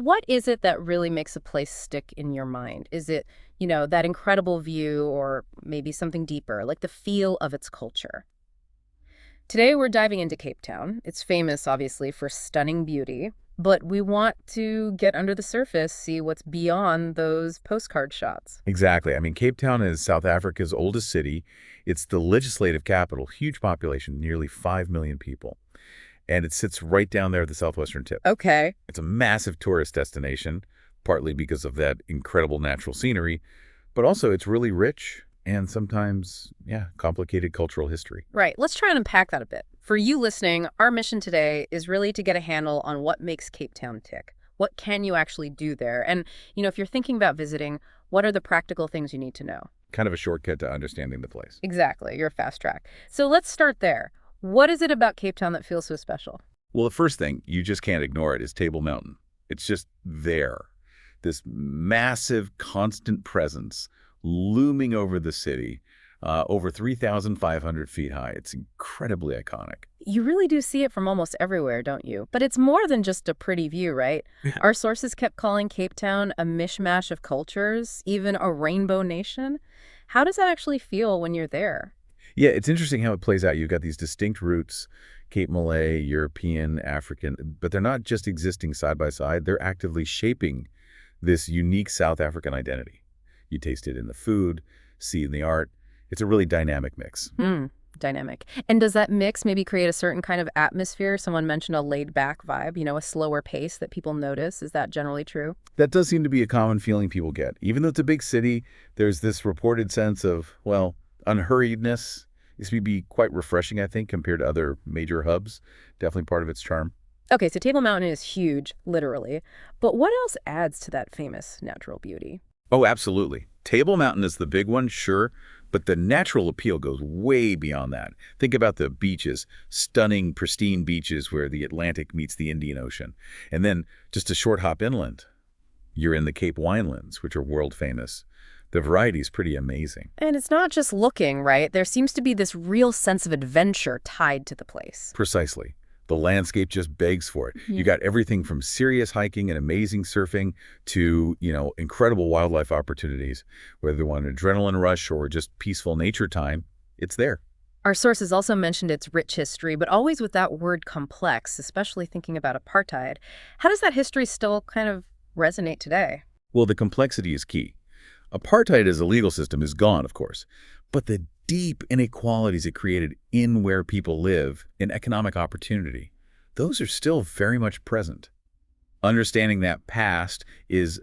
what is it that really makes a place stick in your mind? Is it, that incredible view or maybe something deeper, like the feel of its culture? Today we're diving into Cape Town. It's famous, obviously, for stunning beauty, but we want to get under the surface, see what's beyond those postcard shots. Exactly. I mean, Cape Town is South Africa's oldest city. It's the legislative capital, huge population, nearly 5 million people. And it sits right down there at the southwestern tip. Okay. It's a massive tourist destination, partly because of that incredible natural scenery, but also it's really rich and sometimes, complicated cultural history. Right. Let's try and unpack that a bit. For you listening, our mission today is really to get a handle on what makes Cape Town tick. What can you actually do there? And, if you're thinking about visiting, what are the practical things you need to know? Kind of a shortcut to understanding the place. Exactly. You're a fast track. So let's start there. What is it about Cape Town that feels so special? Well, the first thing, you just can't ignore it, is Table Mountain. It's just there. This massive, constant presence looming over the city, over 3,500 feet high. It's incredibly iconic. You really do see it from almost everywhere, don't you? But it's more than just a pretty view, right? Our sources kept calling Cape Town a mishmash of cultures, even a rainbow nation. How does that actually feel when you're there? Yeah, it's interesting how it plays out. You've got these distinct roots, Cape Malay, European, African, but they're not just existing side by side. They're actively shaping this unique South African identity. You taste it in the food, see it in the art. It's a really dynamic mix. Dynamic. And does that mix maybe create a certain kind of atmosphere? Someone mentioned a laid-back vibe, a slower pace that people notice. Is that generally true? That does seem to be a common feeling people get. Even though it's a big city, there's this reported sense of, unhurriedness. This would be quite refreshing, I think, compared to other major hubs. Definitely part of its charm. Okay, so Table Mountain is huge, literally. But what else adds to that famous natural beauty? Oh, absolutely. Table Mountain is the big one, sure, but the natural appeal goes way beyond that. Think about the beaches, stunning, pristine beaches where the Atlantic meets the Indian Ocean. And then just a short hop inland, you're in the Cape Winelands, which are world famous. The variety is pretty amazing. And it's not just looking, right? There seems to be this real sense of adventure tied to the place. Precisely. The landscape just begs for it. You got everything from serious hiking and amazing surfing to, incredible wildlife opportunities. Whether you want an adrenaline rush or just peaceful nature time, it's there. Our sources also mentioned its rich history, but always with that word complex, especially thinking about apartheid. How does that history still kind of resonate today? Well, the complexity is key. Apartheid as a legal system is gone, of course, but the deep inequalities it created in where people live and economic opportunity, those are still very much present. Understanding that past is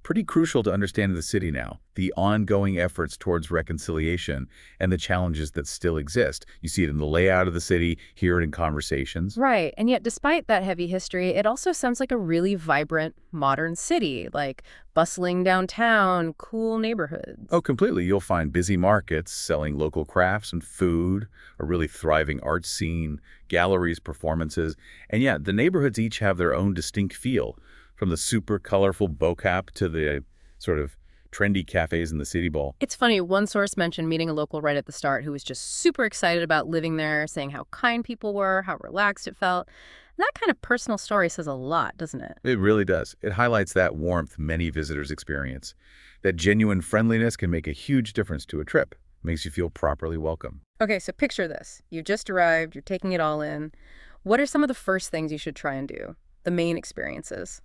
pretty crucial to understanding the city now, the ongoing efforts towards reconciliation and the challenges that still exist. You see it in the layout of the city, hear it in conversations. Right. And yet, despite that heavy history, it also sounds like a really vibrant, modern city, like bustling downtown, cool neighborhoods. Oh, completely. You'll find busy markets selling local crafts and food, a really thriving art scene, galleries, performances. And yeah, the neighborhoods each have their own distinct feel, from the super colorful Bo-Kaap to the sort of trendy cafes in the City Bowl. It's funny, one source mentioned meeting a local right at the start who was just super excited about living there, saying how kind people were, how relaxed it felt. That kind of personal story says a lot, doesn't it? It really does. It highlights that warmth many visitors experience. That genuine friendliness can make a huge difference to a trip. Makes you feel properly welcome. Okay, so picture this. You've just arrived, you're taking it all in. What are some of the first things you should try and do? The main experiences?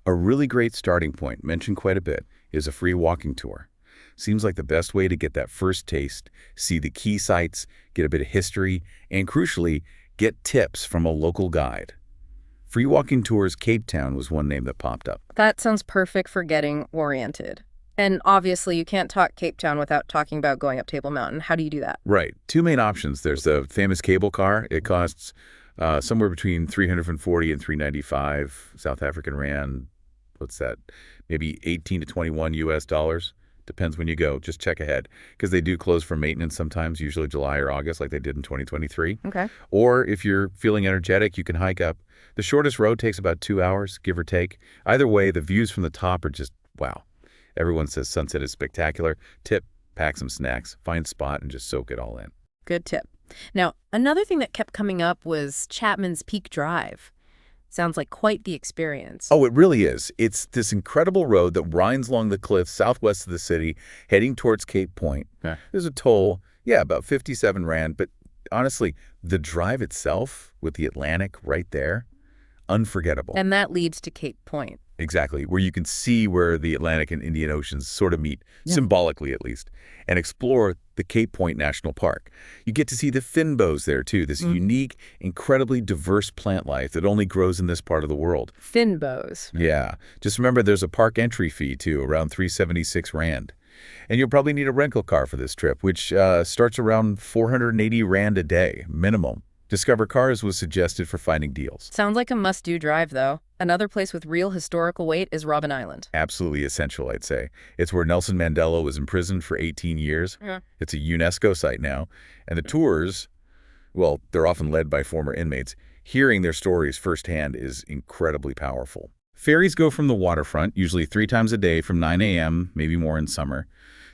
A really great starting point, mentioned quite a bit, is a free walking tour. Seems like the best way to get that first taste, see the key sites, get a bit of history, and crucially, get tips from a local guide. Free walking tours Cape Town was one name that popped up. That sounds perfect for getting oriented. And obviously, you can't talk Cape Town without talking about going up Table Mountain. How do you do that? Right. Two main options. There's the famous cable car. It costs somewhere between 340 and 395 South African rand. What's that? Maybe 18 to 21 US dollars. Depends when you go. Just check ahead because they do close for maintenance sometimes, usually July or August like they did in 2023. Okay. Or if you're feeling energetic, you can hike up. The shortest road takes about 2 hours, give or take. Either way, the views from the top are just, wow. Everyone says sunset is spectacular. Tip, pack some snacks, find a spot, and just soak it all in. Good tip. Now, another thing that kept coming up was Chapman's Peak Drive. Sounds like quite the experience. Oh, it really is. It's this incredible road that winds along the cliffs southwest of the city, heading towards Cape Point. There's a toll, yeah, about 57 Rand, but honestly, the drive itself with the Atlantic right there, unforgettable. And that leads to Cape Point. Exactly, where you can see where the Atlantic and Indian Oceans sort of meet, symbolically at least, and explore the Cape Point National Park. You get to see the finbows there, too, this unique, incredibly diverse plant life that only grows in this part of the world. Finbows. Yeah. Just remember there's a park entry fee, too, around 376 Rand. And you'll probably need a rental car for this trip, which starts around 480 Rand a day, minimum. Discover Cars was suggested for finding deals. Sounds like a must-do drive, though. Another place with real historical weight is Robben Island. Absolutely essential, I'd say. It's where Nelson Mandela was imprisoned for 18 years. Yeah. It's a UNESCO site now. And the tours, well, they're often led by former inmates. Hearing their stories firsthand is incredibly powerful. Ferries go from the waterfront, usually 3 times a day from 9 a.m., maybe more in summer.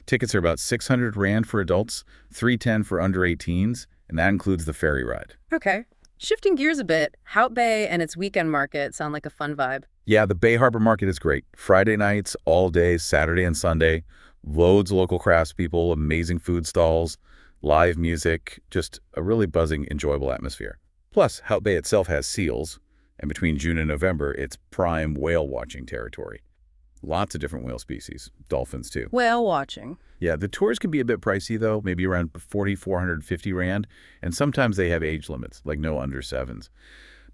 Tickets are about 600 Rand for adults, 310 for under 18s, and that includes the ferry ride. Okay. Shifting gears a bit, Hout Bay and its weekend market sound like a fun vibe. Yeah, the Bay Harbor Market is great. Friday nights, all day, Saturday and Sunday. Loads of local craftspeople, amazing food stalls, live music, just a really buzzing, enjoyable atmosphere. Plus, Hout Bay itself has seals, and between June and November, it's prime whale watching territory. Lots of different whale species, dolphins too. Whale watching. Yeah, the tours can be a bit pricey though, maybe around 450 Rand, and sometimes they have age limits, like no under 7s.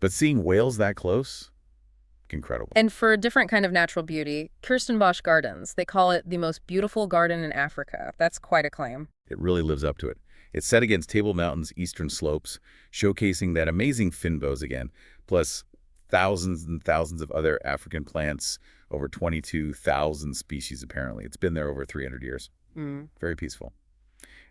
But seeing whales that close, incredible. And for a different kind of natural beauty, Kirstenbosch Gardens. They call it the most beautiful garden in Africa. That's quite a claim. It really lives up to it. It's set against Table Mountain's eastern slopes, showcasing that amazing finbows again, plus thousands and thousands of other African plants, over 22,000 species apparently. It's been there over 300 years. Very peaceful.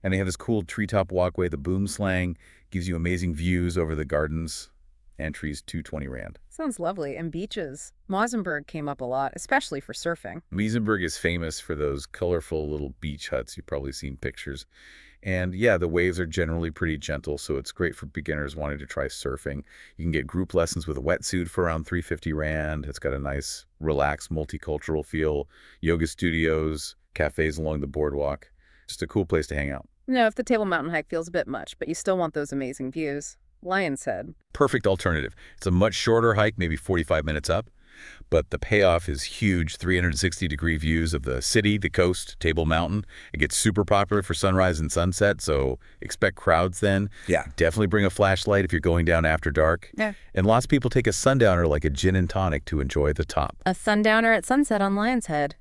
And they have this cool treetop walkway, the boom slang, gives you amazing views over the gardens. Entries 220 Rand. Sounds lovely. And beaches. Mausenberg came up a lot, especially for surfing. Mausenberg is famous for those colorful little beach huts. You've probably seen pictures. And yeah, the waves are generally pretty gentle, so it's great for beginners wanting to try surfing. You can get group lessons with a wetsuit for around 350 Rand. It's got a nice, relaxed, multicultural feel. Yoga studios, cafes along the boardwalk. Just a cool place to hang out. No, if the Table Mountain hike feels a bit much, but you still want those amazing views. Lion's Head. Perfect alternative. It's a much shorter hike, maybe 45 minutes up, but the payoff is huge, 360-degree views of the city, the coast, Table Mountain. It gets super popular for sunrise and sunset, so expect crowds then. Yeah. Definitely bring a flashlight if you're going down after dark. Yeah. And lots of people take a sundowner like a gin and tonic to enjoy the top. A sundowner at sunset on Lion's Head.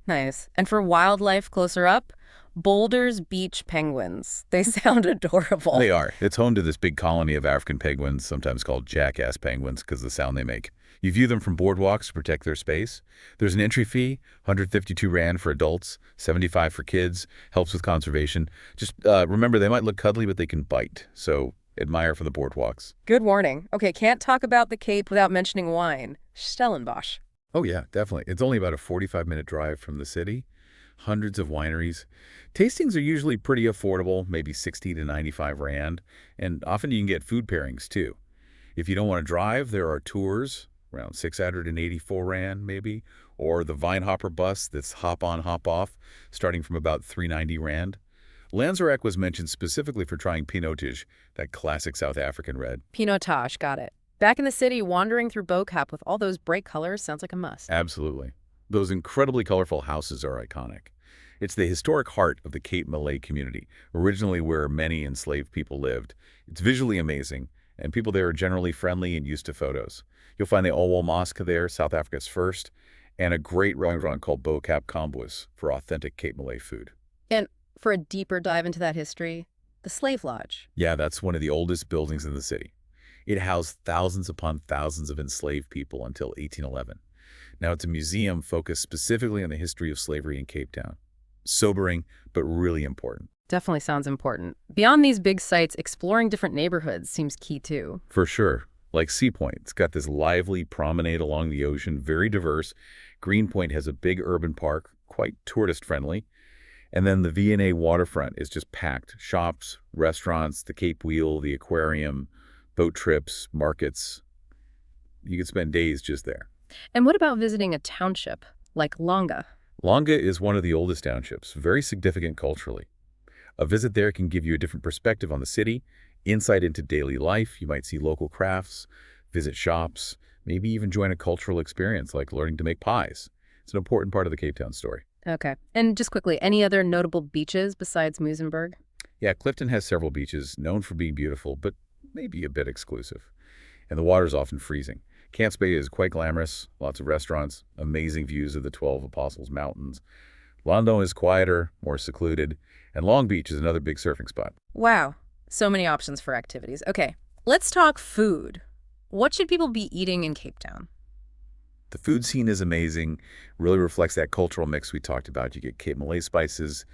Nice. And for wildlife closer up, Boulder's beach penguins. They sound adorable. They are. It's home to this big colony of African penguins, sometimes called jackass penguins because of the sound they make. You view them from boardwalks to protect their space. There's an entry fee, 152 Rand for adults, 75 for kids, helps with conservation. Just remember, they might look cuddly, but they can bite. So admire from the boardwalks. Good warning. Okay, can't talk about the Cape without mentioning wine. Stellenbosch. Oh, yeah, definitely. It's only about a 45-minute drive from the city. Hundreds of wineries. Tastings are usually pretty affordable, maybe 60 to 95 Rand, and often you can get food pairings too. If you don't want to drive, there are tours, around 684 Rand maybe, or the Vinehopper bus that's hop on, hop off, starting from about 390 Rand. Lanzarote was mentioned specifically for trying Pinotage, that classic South African red. Pinotage, got it. Back in the city, wandering through Bo-Kaap with all those bright colors sounds like a must. Absolutely. Those incredibly colorful houses are iconic. It's the historic heart of the Cape Malay community, originally where many enslaved people lived. It's visually amazing, and people there are generally friendly and used to photos. You'll find the Olwal Mosque there, South Africa's first, and a great restaurant called Bo-Kaap Kombos for authentic Cape Malay food. And for a deeper dive into that history, the Slave Lodge. Yeah, that's one of the oldest buildings in the city. It housed thousands upon thousands of enslaved people until 1811. Now it's a museum focused specifically on the history of slavery in Cape Town. Sobering, but really important. Definitely sounds important. Beyond these big sites, exploring different neighborhoods seems key too. For sure. Like Sea Point, it's got this lively promenade along the ocean, very diverse. Greenpoint has a big urban park, quite tourist-friendly. And then the V&A waterfront is just packed. Shops, restaurants, the Cape Wheel, the aquarium, boat trips, markets. You could spend days just there. And what about visiting a township, like Longa? Longa is one of the oldest townships, very significant culturally. A visit there can give you a different perspective on the city, insight into daily life. You might see local crafts, visit shops, maybe even join a cultural experience like learning to make pies. It's an important part of the Cape Town story. Okay. And just quickly, any other notable beaches besides Muizenberg? Yeah, Clifton has several beaches known for being beautiful, but maybe a bit exclusive. And the water's often freezing. Camps Bay is quite glamorous, lots of restaurants, amazing views of the 12 Apostles Mountains. Londo is quieter, more secluded, and Long Beach is another big surfing spot. Wow. So many options for activities. Okay. Let's talk food. What should people be eating in Cape Town? The food scene is amazing, really reflects that cultural mix we talked about. You get Cape Malay spices,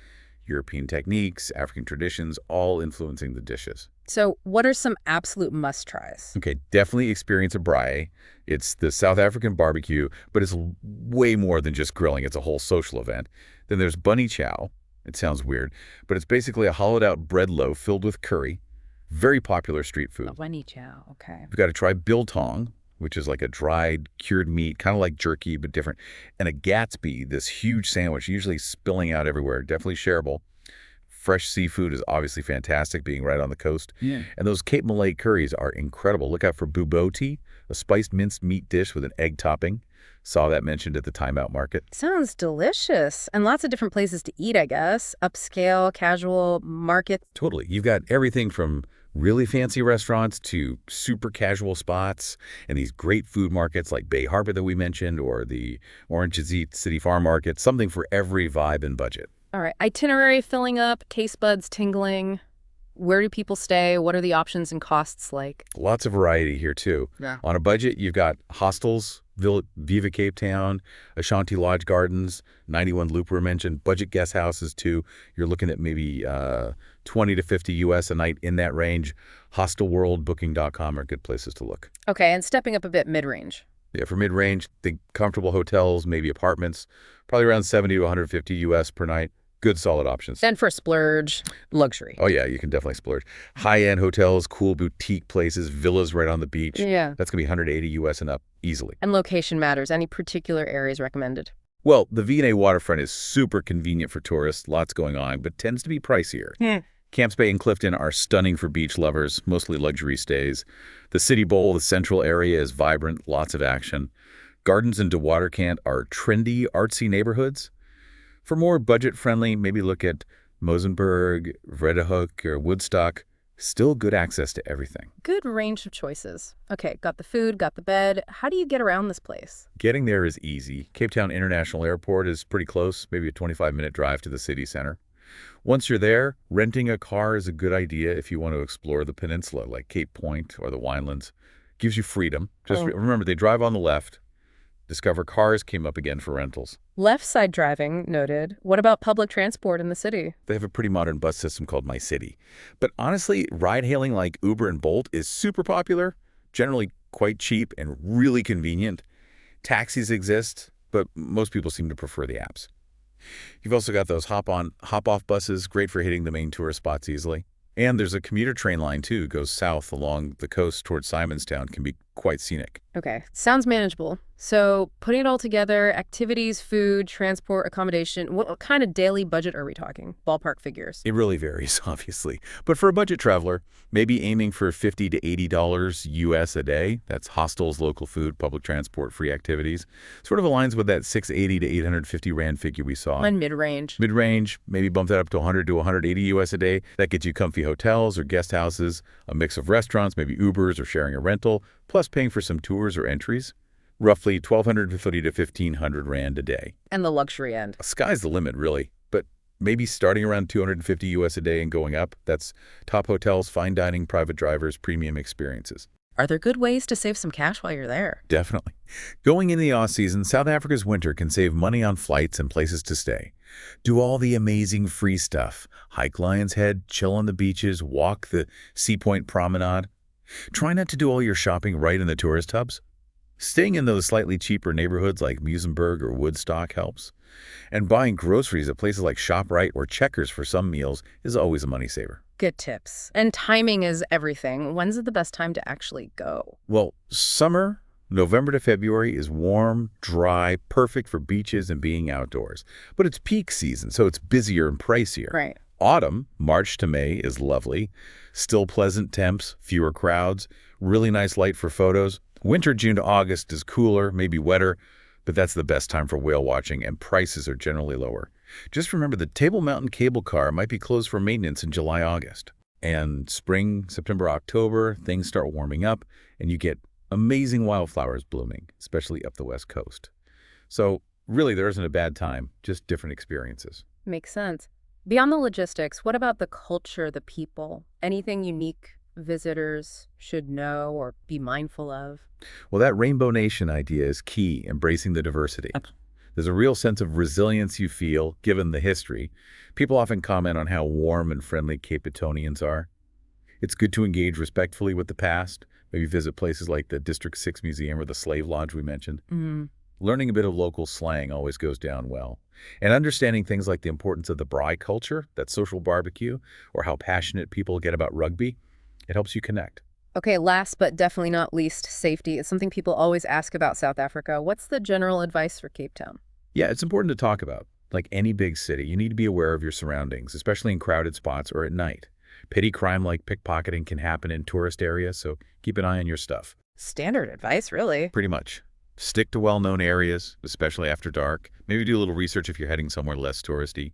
European techniques, African traditions, all influencing the dishes. So what are some absolute must-tries? Okay, definitely experience a braai. It's the South African barbecue, but it's way more than just grilling. It's a whole social event. Then there's bunny chow. It sounds weird, but it's basically a hollowed-out bread loaf filled with curry. Very popular street food. Bunny chow, okay. You've got to try biltong, which is like a dried, cured meat, kind of like jerky, but different. And a Gatsby, this huge sandwich, usually spilling out everywhere, definitely shareable. Fresh seafood is obviously fantastic, being right on the coast. Yeah. And those Cape Malay curries are incredible. Look out for buboti, a spiced minced meat dish with an egg topping. Saw that mentioned at the Time Out Market. Sounds delicious. And lots of different places to eat, I guess. Upscale, casual, market. Totally. You've got everything from really fancy restaurants to super casual spots and these great food markets like Bay Harbor that we mentioned, or the Orange City Farm Market, something for every vibe and budget. All right. Itinerary filling up, taste buds tingling. Where do people stay? What are the options and costs like? Lots of variety here, too. Yeah. On a budget, you've got hostels, Viva Cape Town, Ashanti Lodge Gardens, 91 Loop were mentioned, budget guest houses, too. You're looking at maybe 20 to 50 US a night, in that range. Hostelworld, Booking.com are good places to look. Okay, and stepping up a bit mid-range. Yeah, for mid-range, think comfortable hotels, maybe apartments, probably around 70 to 150 US per night. Good, solid options. Then for splurge, luxury. Oh, yeah, you can definitely splurge. High-end hotels, cool boutique places, villas right on the beach. Yeah. That's going to be 180 US and up easily. And location matters. Any particular areas recommended? Well, the V&A waterfront is super convenient for tourists, lots going on, but tends to be pricier. Camps Bay and Clifton are stunning for beach lovers, mostly luxury stays. The City Bowl, the central area, is vibrant, lots of action. Gardens and DeWatercant are trendy, artsy neighborhoods. For more budget-friendly, maybe look at Mosenberg, Vredehoek, or Woodstock. Still good access to everything. Good range of choices. Okay, got the food, got the bed. How do you get around this place? Getting there is easy. Cape Town International Airport is pretty close, maybe a 25-minute drive to the city center. Once you're there, renting a car is a good idea if you want to explore the peninsula, like Cape Point or the Winelands. Gives you freedom. Just remember, they drive on the left. Discover Cars came up again for rentals. Left side driving, noted. What about public transport in the city? They have a pretty modern bus system called My City. But honestly, ride-hailing like Uber and Bolt is super popular, generally quite cheap and really convenient. Taxis exist, but most people seem to prefer the apps. You've also got those hop-on, hop-off buses, great for hitting the main tourist spots easily. And there's a commuter train line, too, goes south along the coast towards Simonstown, can be quite scenic. Okay, sounds manageable. So putting it all together, activities, food, transport, accommodation, what kind of daily budget are we talking? Ballpark figures. It really varies, obviously. But for a budget traveler, maybe aiming for $50 to $80 US a day. That's hostels, local food, public transport, free activities. Sort of aligns with that 680 to 850 Rand figure we saw. And mid-range. Mid-range, maybe bump that up to 100 to 180 US a day. That gets you comfy hotels or guest houses, a mix of restaurants, maybe Ubers or sharing a rental, plus paying for some tours or entries. Roughly 1,250 to 1,500 Rand a day. And the luxury end. Sky's the limit, really. But maybe starting around 250 US a day and going up. That's top hotels, fine dining, private drivers, premium experiences. Are there good ways to save some cash while you're there? Definitely. Going in the off-season, South Africa's winter can save money on flights and places to stay. Do all the amazing free stuff. Hike Lion's Head, chill on the beaches, walk the Sea Point Promenade. Try not to do all your shopping right in the tourist hubs. Staying in those slightly cheaper neighborhoods like Muizenberg or Woodstock helps. And buying groceries at places like ShopRite or Checkers for some meals is always a money saver. Good tips. And timing is everything. When's the best time to actually go? Well, summer, November to February is warm, dry, perfect for beaches and being outdoors. But it's peak season, so it's busier and pricier. Right. Autumn, March to May, is lovely. Still pleasant temps, fewer crowds, really nice light for photos. Winter, June to August, is cooler, maybe wetter, but that's the best time for whale watching, and prices are generally lower. Just remember the Table Mountain cable car might be closed for maintenance in July, August. And spring, September, October, things start warming up, and you get amazing wildflowers blooming, especially up the West Coast. So really, there isn't a bad time, just different experiences. Makes sense. Beyond the logistics, what about the culture, the people? Anything unique visitors should know or be mindful of? Well, that Rainbow Nation idea is key, embracing the diversity. There's a real sense of resilience you feel, given the history. People often comment on how warm and friendly Cape Bretonnians are. It's good to engage respectfully with the past, maybe visit places like the District 6 Museum or the Slave Lodge we mentioned. Learning a bit of local slang always goes down well. And understanding things like the importance of the braai culture, that social barbecue, or how passionate people get about rugby, it helps you connect. Okay, last but definitely not least, safety is something people always ask about South Africa. What's the general advice for Cape Town? Yeah, it's important to talk about. Like any big city, you need to be aware of your surroundings, especially in crowded spots or at night. Petty crime like pickpocketing can happen in tourist areas, so keep an eye on your stuff. Standard advice, really. Pretty much. Stick to well-known areas, especially after dark. Maybe do a little research if you're heading somewhere less touristy.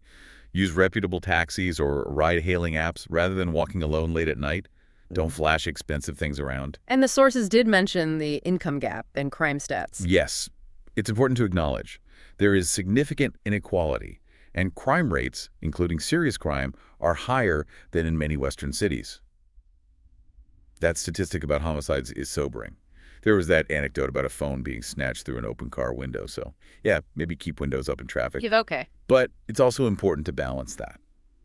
Use reputable taxis or ride-hailing apps rather than walking alone late at night. Don't flash expensive things around. And the sources did mention the income gap and crime stats. Yes, it's important to acknowledge there is significant inequality, and crime rates, including serious crime, are higher than in many Western cities. That statistic about homicides is sobering. There was that anecdote about a phone being snatched through an open car window, so yeah, maybe keep windows up in traffic. Okay. But it's also important to balance that.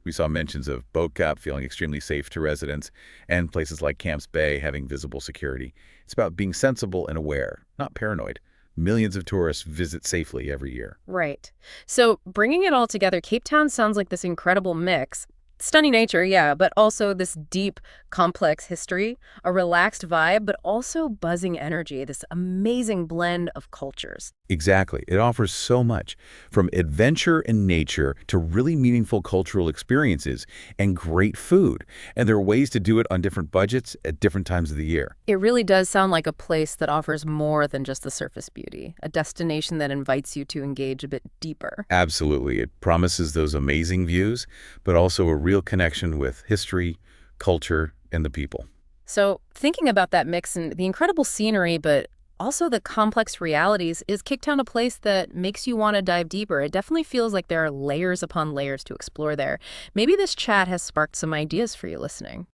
We saw mentions of Bo-Kaap feeling extremely safe to residents and places like Camps Bay having visible security. It's about being sensible and aware, not paranoid. Millions of tourists visit safely every year. Right. So bringing it all together, Cape Town sounds like this incredible mix. Stunning nature, yeah, but also this deep, complex history, a relaxed vibe, but also buzzing energy, this amazing blend of cultures. Exactly. It offers so much, from adventure and nature to really meaningful cultural experiences and great food. And there are ways to do it on different budgets at different times of the year. It really does sound like a place that offers more than just the surface beauty, a destination that invites you to engage a bit deeper. Absolutely. It promises those amazing views, but also a real connection with history, culture, and the people. So thinking about that mix and the incredible scenery, but also the complex realities, is Cape Town a place that makes you want to dive deeper? It definitely feels like there are layers upon layers to explore there. Maybe this chat has sparked some ideas for you listening.